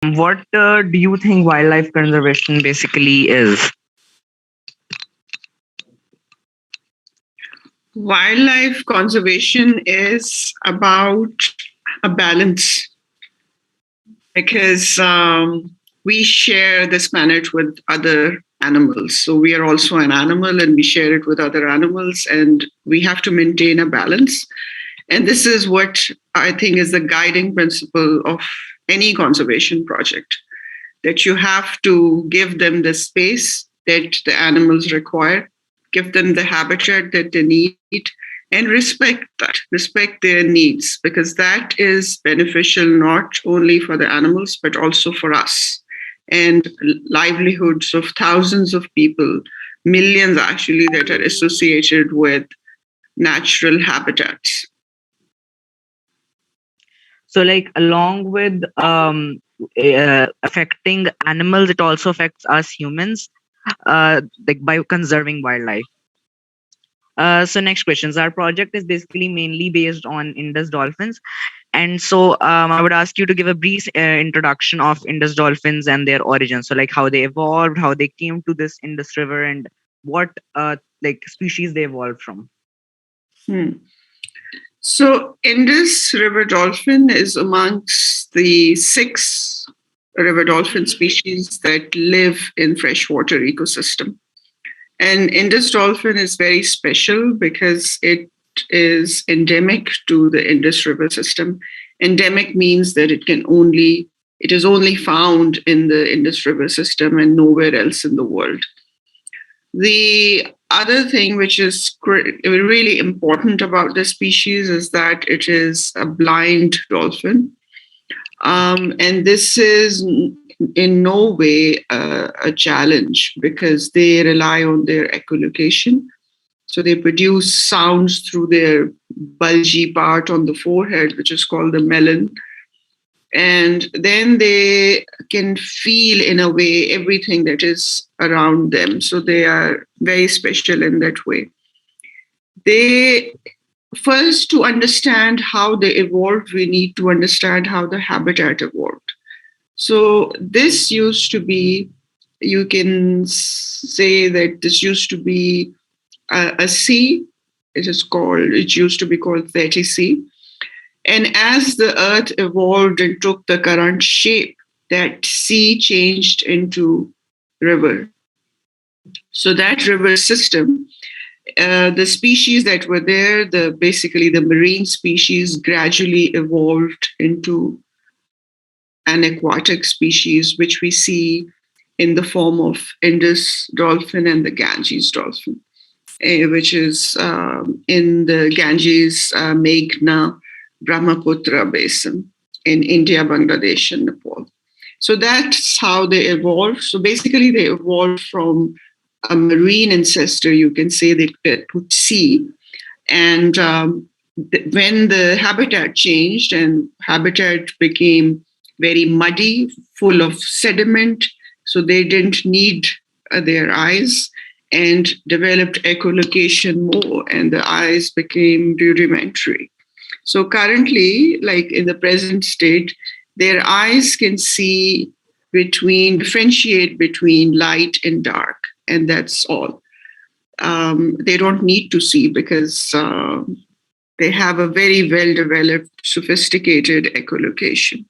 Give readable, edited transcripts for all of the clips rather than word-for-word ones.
What do you think wildlife conservation basically is? Wildlife conservation is about a balance because we share this planet with other animals. So we are also an animal and we share it with other animals, and we have to maintain a balance. And this is what I think is the guiding principle of any conservation project, that you have to give them the space that the animals require, give them the habitat that they need, and respect their needs, because that is beneficial not only for the animals, but also for us and livelihoods of thousands of people, millions actually, that are associated with natural habitats. So, like, along with affecting animals, it also affects us humans, like by conserving wildlife. So, next questions. Our project is basically mainly based on Indus dolphins, and so I would ask you to give a brief introduction of Indus dolphins and their origin. So, like, how they evolved, how they came to this Indus River, and what like species they evolved from. Hmm. So, Indus River Dolphin is amongst the 6 river dolphin species that live in freshwater ecosystem. And Indus Dolphin is very special because it is endemic to the Indus River system. Endemic means that it is only found in the Indus River system and nowhere else in the world. The other thing which is really important about this species is that it is a blind dolphin. And this is in no way a challenge because they rely on their echolocation. So they produce sounds through their bulgy part on the forehead, which is called the melon. And then they can feel in a way everything that is around them. So they are very special in that way. They first, to understand how they evolved, we need to understand how the habitat evolved. So this used to be, you can say that this used to be a sea. It used to be called Theti Sea. And as the earth evolved and took the current shape, that sea changed into river. So that river system, the species that were there, basically the marine species, gradually evolved into an aquatic species, which we see in the form of Indus dolphin and the Ganges dolphin, which is in the Ganges, Meghna, Brahmaputra basin in India, Bangladesh, and Nepal. So that's how they evolved. So basically, they evolved from a marine ancestor, you can say, that could see. And when the habitat changed and habitat became very muddy, full of sediment, so they didn't need their eyes and developed echolocation more, and the eyes became rudimentary. So currently, like in the present state, their eyes can see differentiate between light and dark, and that's all. They don't need to see because they have a very well developed, sophisticated echolocation.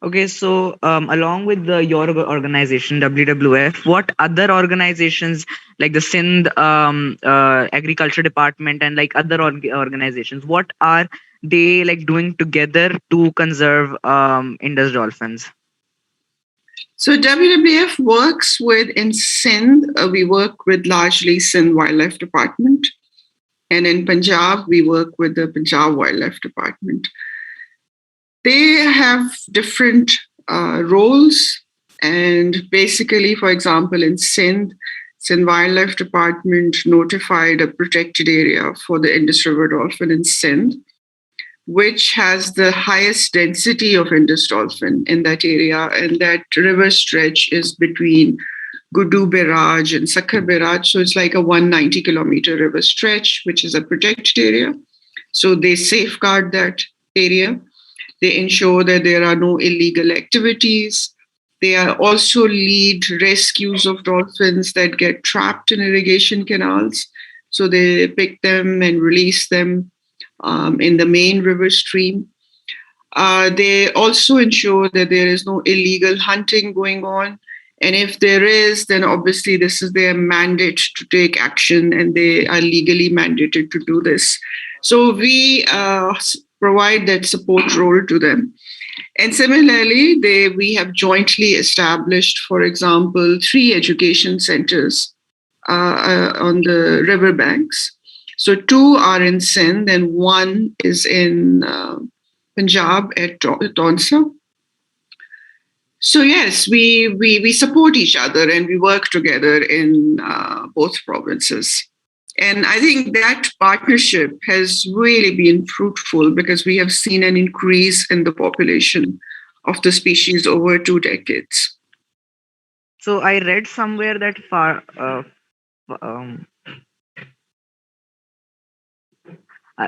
Okay, so along with your organization WWF, what other organizations like the Sindh Agriculture Department and like other organizations, what are they like doing together to conserve Indus dolphins? So WWF works with in Sindh. We work with largely Sindh Wildlife Department, and in Punjab we work with the Punjab Wildlife Department. They have different roles, and basically, for example, in Sindh Wildlife Department notified a protected area for the Indus River Dolphin in Sindh, which has the highest density of Indus dolphin in that area. And that river stretch is between Gudu Beraj and Sakhar Beraj. So it's like a 190-kilometer river stretch, which is a protected area. So they safeguard that area. They ensure that there are no illegal activities. They are also lead rescues of dolphins that get trapped in irrigation canals. So they pick them and release them in the main river stream. They also ensure that there is no illegal hunting going on. And if there is, then obviously this is their mandate to take action, and they are legally mandated to do this. So we provide that support role to them. And similarly, we have jointly established, for example, 3 education centers on the riverbanks. So 2 are in Sindh and 1 is in Punjab at Tonsa. So yes, we support each other and we work together in both provinces. And I think that partnership has really been fruitful because we have seen an increase in the population of the species over 2 decades. So I read somewhere that um,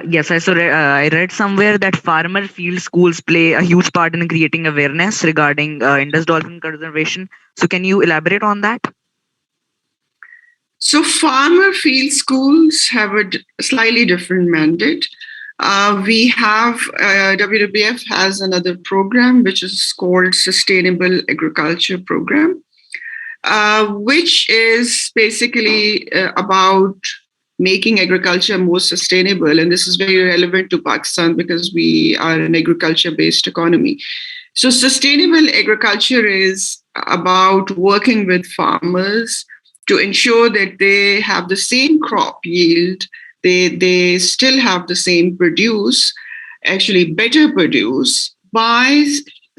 yes, I read somewhere that farmer field schools play a huge part in creating awareness regarding Indus dolphin conservation. So can you elaborate on that? So farmer field schools have a slightly different mandate. We have WWF has another program which is called Sustainable Agriculture Program, which is basically about making agriculture more sustainable. And this is very relevant to Pakistan because we are an agriculture-based economy. So sustainable agriculture is about working with farmers to ensure that they have the same crop yield, they still have the same produce, actually better produce, by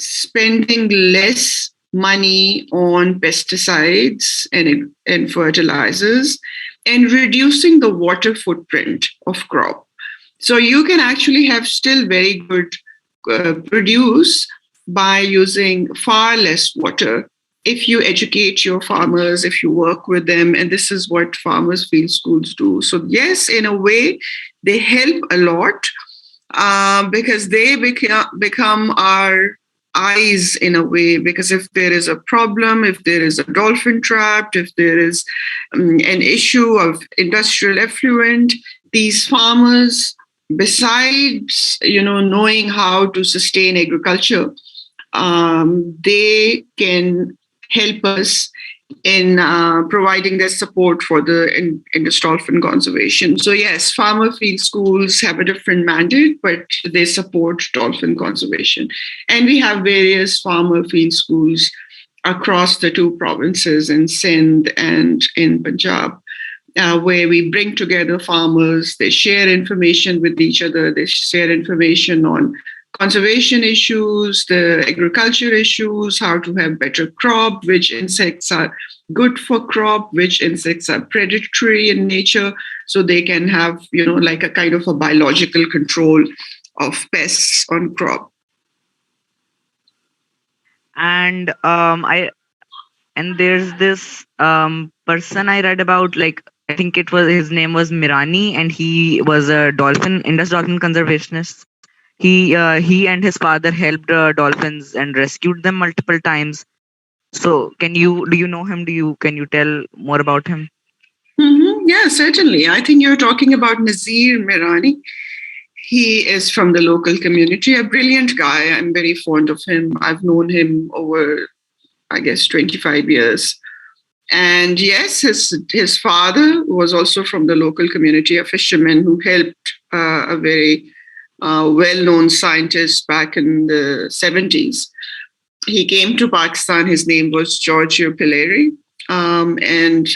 spending less money on pesticides and fertilizers, and reducing the water footprint of crop. So you can actually have still very good produce by using far less water if you educate your farmers, if you work with them. And this is what farmers field schools do. So yes, in a way, they help a lot because they become our eyes in a way, because if there is a problem, if there is a dolphin trapped, if there is an issue of industrial effluent, these farmers, besides knowing how to sustain agriculture, they can help us in providing their support for the Indus Dolphin conservation. So yes, farmer field schools have a different mandate, but they support dolphin conservation. And we have various farmer field schools across the 2 provinces in Sindh and in Punjab, where we bring together farmers. They share information with each other. They share information on conservation issues, the agriculture issues, how to have better crop, which insects are good for crop, which insects are predatory in nature, so they can have, like a kind of a biological control of pests on crop. And there's this person I read about, like I think his name was Mirani, and he was a Indus dolphin conservationist. He and his father helped dolphins and rescued them multiple times. So do you know him? Can you tell more about him? Mm-hmm. Yeah, certainly. I think you're talking about Nazir Mirani. He is from the local community, a brilliant guy. I'm very fond of him. I've known him over, I guess, 25 years. And yes, his father was also from the local community, a fisherman who helped a very well-known scientist back in the 70s. He came to Pakistan. His name was Giorgio Pilleri. And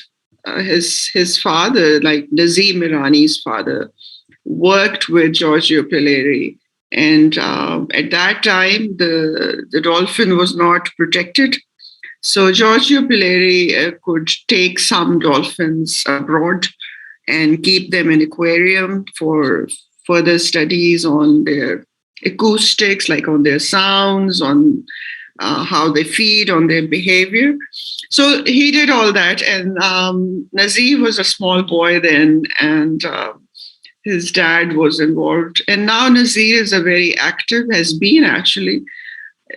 his father, like Nazir Mirani's father, worked with Giorgio Pilleri. And at that time, the dolphin was not protected. So Giorgio Pilleri could take some dolphins abroad and keep them in aquarium for further studies on their acoustics, like on their sounds, on how they feed, on their behavior. So he did all that. And Nazir was a small boy then, and his dad was involved. And now Nazir is a very active, has been actually,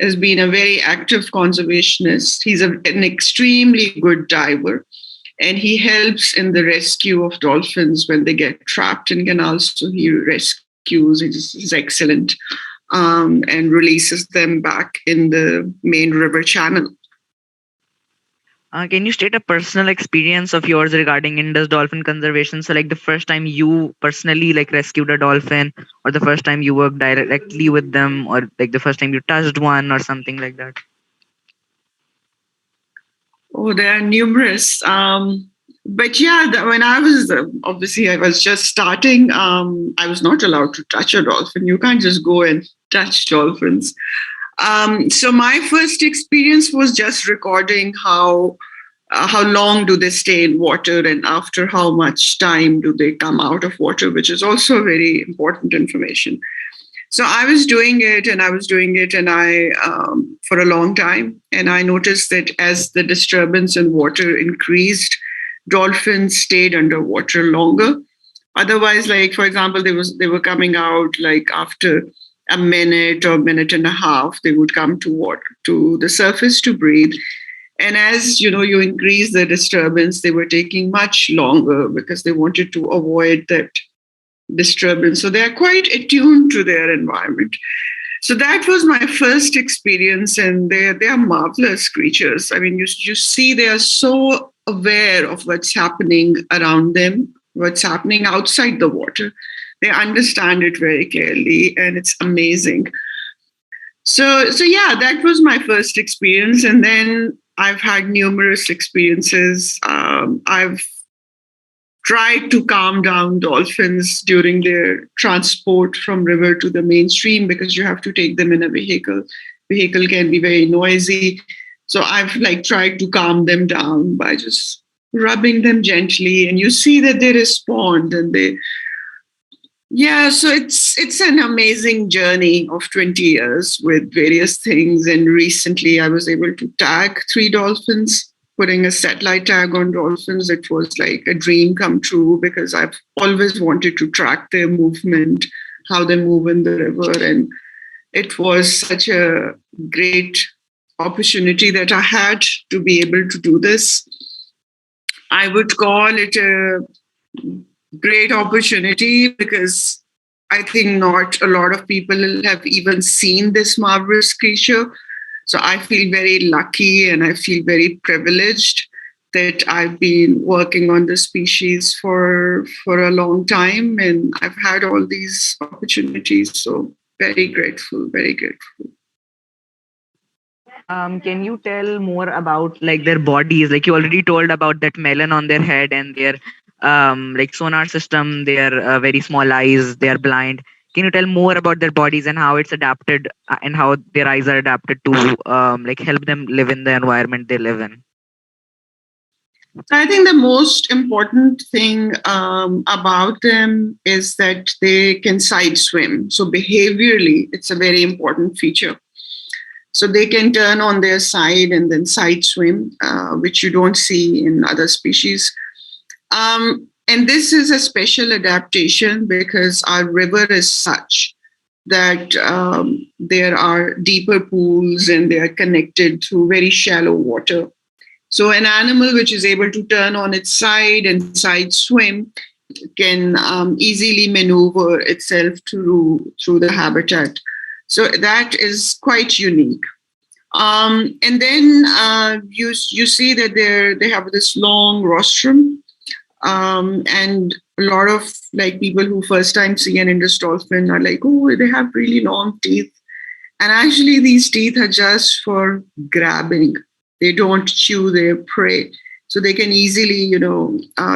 has been a very active conservationist. He's an extremely good diver, and he helps in the rescue of dolphins when they get trapped in canals. So he rescues, he's excellent, and releases them back in the main river channel. Can you state a personal experience of yours regarding Indus Dolphin conservation? So, like the first time you personally like rescued a dolphin, or the first time you worked directly with them, or like the first time you touched one, or something like that. Oh, there are numerous. But yeah, when I was obviously I was just starting, I was not allowed to touch a dolphin. You can't just go and touch dolphins. So my first experience was just recording how long do they stay in water and after how much time do they come out of water, which is also very important information. So I was doing it and I was doing it and I for a long time, and I noticed that as the disturbance in water increased, dolphins stayed underwater longer. Otherwise, like for example, they were coming out like after a minute or minute and a half, they would come to water to the surface to breathe. And as you know, you increase the disturbance, they were taking much longer because they wanted to avoid that disturbance. So they are quite attuned to their environment. So that was my first experience, and they are marvelous creatures. I mean, you see they are so aware of what's happening around them, what's happening outside the water. They understand it very clearly, and it's amazing. So yeah, that was my first experience, and then I've had numerous experiences. I've tried to calm down dolphins during their transport from river to the mainstream because you have to take them in a vehicle. Vehicle can be very noisy. So I've like tried to calm them down by just rubbing them gently, and you see that they respond, and they, yeah, so it's an amazing journey of 20 years with various things. And recently I was able to tag 3 dolphins, putting a satellite tag on dolphins. It was like a dream come true because I've always wanted to track their movement, how they move in the river. And it was such a great opportunity that I had to be able to do this. I would call it a great opportunity because I think not a lot of people have even seen this marvelous creature. So I feel very lucky and I feel very privileged that I've been working on the species for a long time, and I've had all these opportunities. So very grateful, very grateful. Can you tell more about like their bodies? Like you already told about that melon on their head and their like sonar system, their very small eyes, they are blind. Can you tell more about their bodies and how it's adapted and how their eyes are adapted to like help them live in the environment they live in? So I think the most important thing about them is that they can side swim. So behaviorally, it's a very important feature. So they can turn on their side and then side swim, which you don't see in other species. And this is a special adaptation because our river is such that there are deeper pools and they are connected through very shallow water. So an animal which is able to turn on its side and side swim can easily maneuver itself through the habitat. So that is quite unique. And then you see that they have this long rostrum, and a lot of like people who first time see an Indus dolphin are like, oh, they have really long teeth, and actually these teeth are just for grabbing. They don't chew their prey, so they can easily,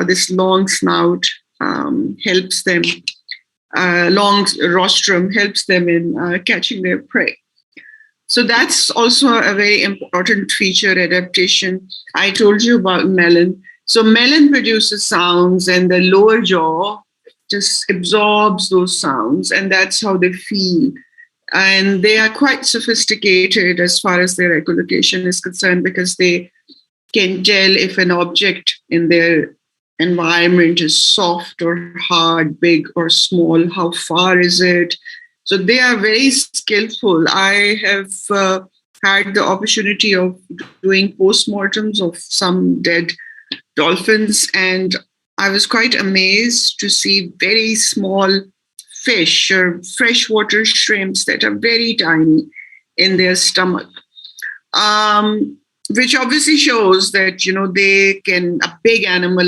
this long snout helps them. Long rostrum helps them in catching their prey. So that's also a very important feature adaptation. I told you about melon. So melon produces sounds, and the lower jaw just absorbs those sounds, and that's how they feel. And they are quite sophisticated as far as their echolocation is concerned because they can tell if an object in their environment is soft or hard, big or small, how far is it. So they are very skillful. I have had the opportunity of doing postmortems of some dead dolphins, and I was quite amazed to see very small fish or freshwater shrimps that are very tiny in their stomach, which obviously shows that they can, a big animal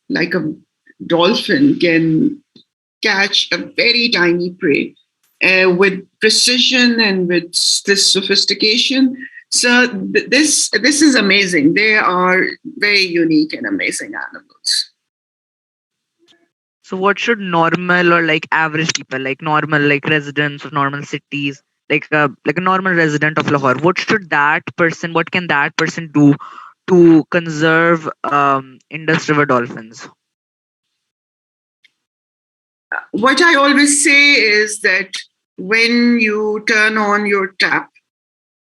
like a dolphin can catch a very tiny prey with precision and with this sophistication. So this is amazing. They are very unique and amazing animals. So what should normal or like average people, like normal like residents of normal cities, like a normal resident of Lahore, what can that person do to conserve Indus River dolphins? What I always say is that when you turn on your tap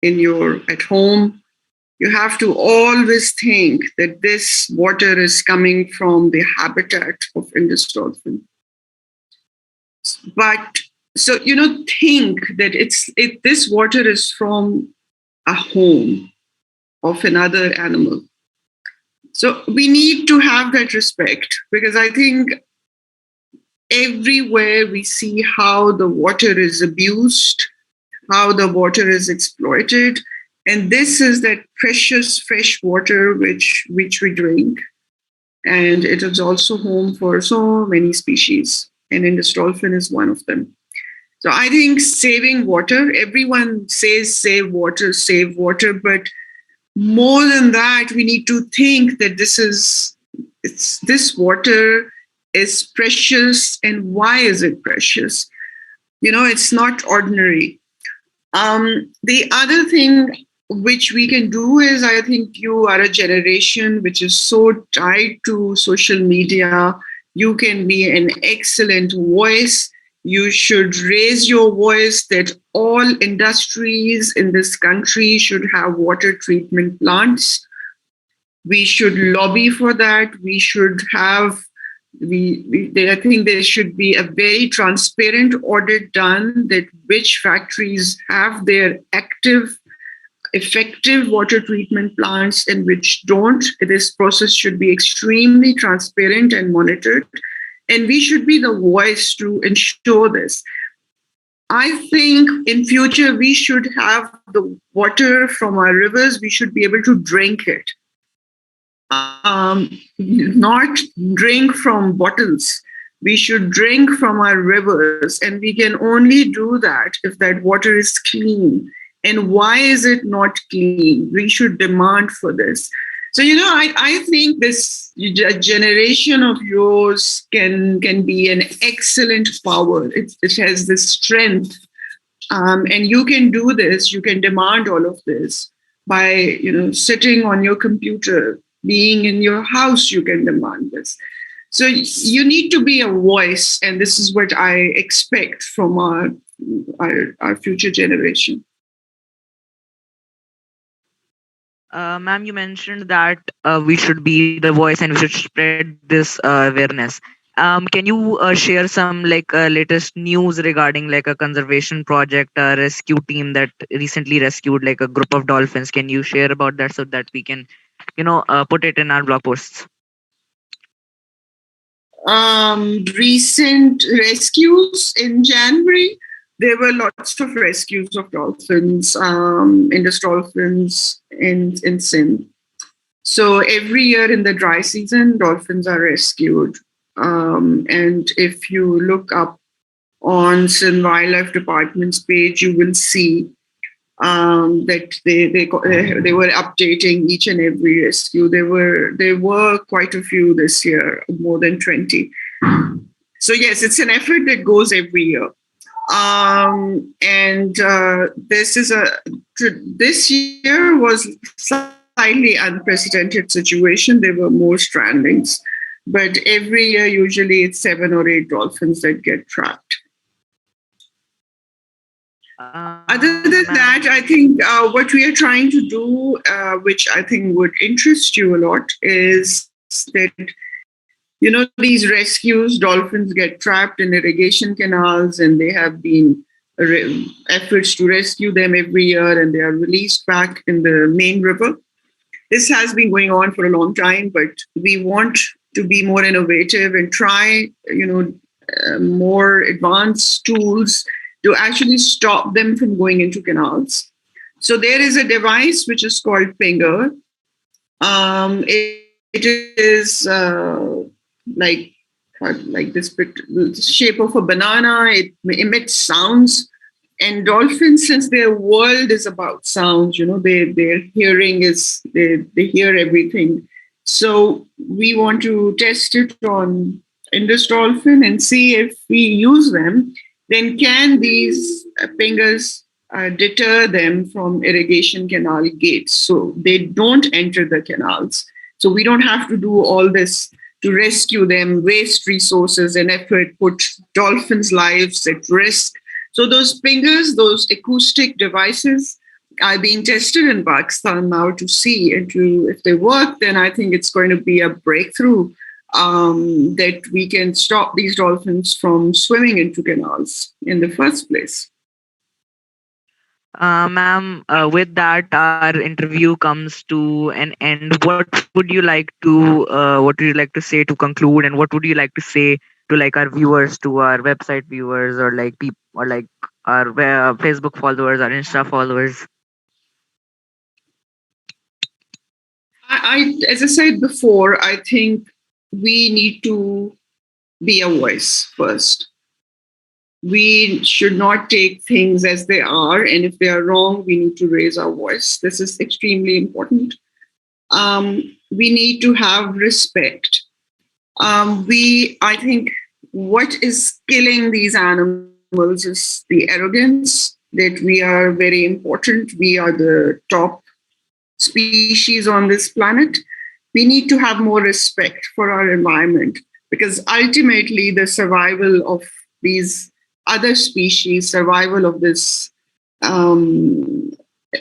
in your at home, you have to always think that this water is coming from the habitat of Indus dolphin. But so think that this water is from a home of another animal. So we need to have that respect, because I think everywhere we see how the water is abused, how the water is exploited, and this is that precious fresh water which we drink, and it is also home for so many species, and Indus dolphin is one of them. So I think saving water, everyone says save water, but more than that, we need to think that this water is precious, and why is it precious? It's not ordinary. The other thing which we can do is, I think you are a generation which is so tied to social media. You can be an excellent voice. You should raise your voice that all industries in this country should have water treatment plants. We should lobby for that. We should have I think there should be a very transparent audit done, that which factories have their active, effective water treatment plants and which don't. This process should be extremely transparent and monitored. And we should be the voice to ensure this. I think in future we should have the water from our rivers. We should be able to drink it, not drink from bottles. We should drink from our rivers, and we can only do that if that water is clean. And why is it not clean? We should demand for this. So, I think this generation of yours can be an excellent power. It has this strength. And you can do this. You can demand all of this by, sitting on your computer, being in your house, you can demand this. So you need to be a voice, and this is what I expect from our future generation. Ma'am, you mentioned that we should be the voice and we should spread this awareness. Can you share some latest news regarding like a conservation project, a rescue team that recently rescued like a group of dolphins? Can you share about that so that we can, put it in our blog posts? Recent rescues in January, there were lots of rescues of dolphins, Indus dolphins in Sindh. So every year in the dry season, dolphins are rescued. And if you look up on Sindh Wildlife Department's page, you will see that they were updating each and every rescue. There were quite a few this year, more than 20. So yes, it's an effort that goes every year. And this year was slightly unprecedented situation. There were more strandings, but every year usually it's 7 or 8 dolphins that get trapped. Other than Ma'am, that, I think what we are trying to do, which I think would interest you a lot, is that these rescues, dolphins get trapped in irrigation canals, and they have been efforts to rescue them every year, and they are released back in the main river. This has been going on for a long time, but we want to be more innovative and try, more advanced tools to actually stop them from going into canals. So there is a device which is called Pinger. It is like like this shape of a banana. It emits sounds, and dolphins, since their world is about sounds, their hearing is they hear everything. So we want to test it on Indus Dolphin and see if we use them, then can these fingers deter them from irrigation canal gates so they don't enter the canals. So we don't have to do all this to rescue them, waste resources and effort, put dolphins' lives at risk. So those fingers, those acoustic devices are being tested in Pakistan now to see and to if they work, then I think it's going to be a breakthrough, that we can stop these dolphins from swimming into canals in the first place. Ma'am, with that, our interview comes to an end. What would you like to say to conclude, and what would you like to say to like our viewers, to our website viewers, or like people, or like our Facebook followers, our Insta followers? As I said before, I think we need to be a voice first. We should not take things as they are, and if they are wrong, we need to raise our voice. This is extremely important. We need to have respect. I think what is killing these animals is the arrogance that we are very important. We are the top species on this planet. We need to have more respect for our environment, because ultimately the survival of these other species, survival of this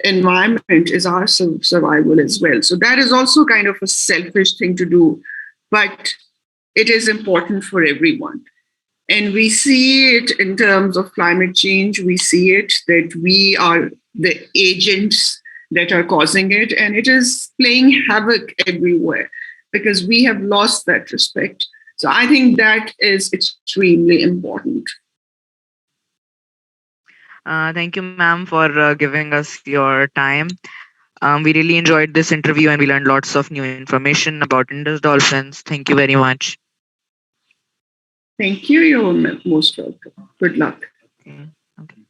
environment is our survival as well. So that is also kind of a selfish thing to do, but it is important for everyone. And we see it in terms of climate change. We see it that we are the agents that are causing it, and it is playing havoc everywhere because we have lost that respect. So I think that is extremely important. Thank you, ma'am, for giving us your time. We really enjoyed this interview, and we learned lots of new information about Indus Dolphins. Thank you very much. Thank you. You're most welcome. Good luck. Okay. Okay.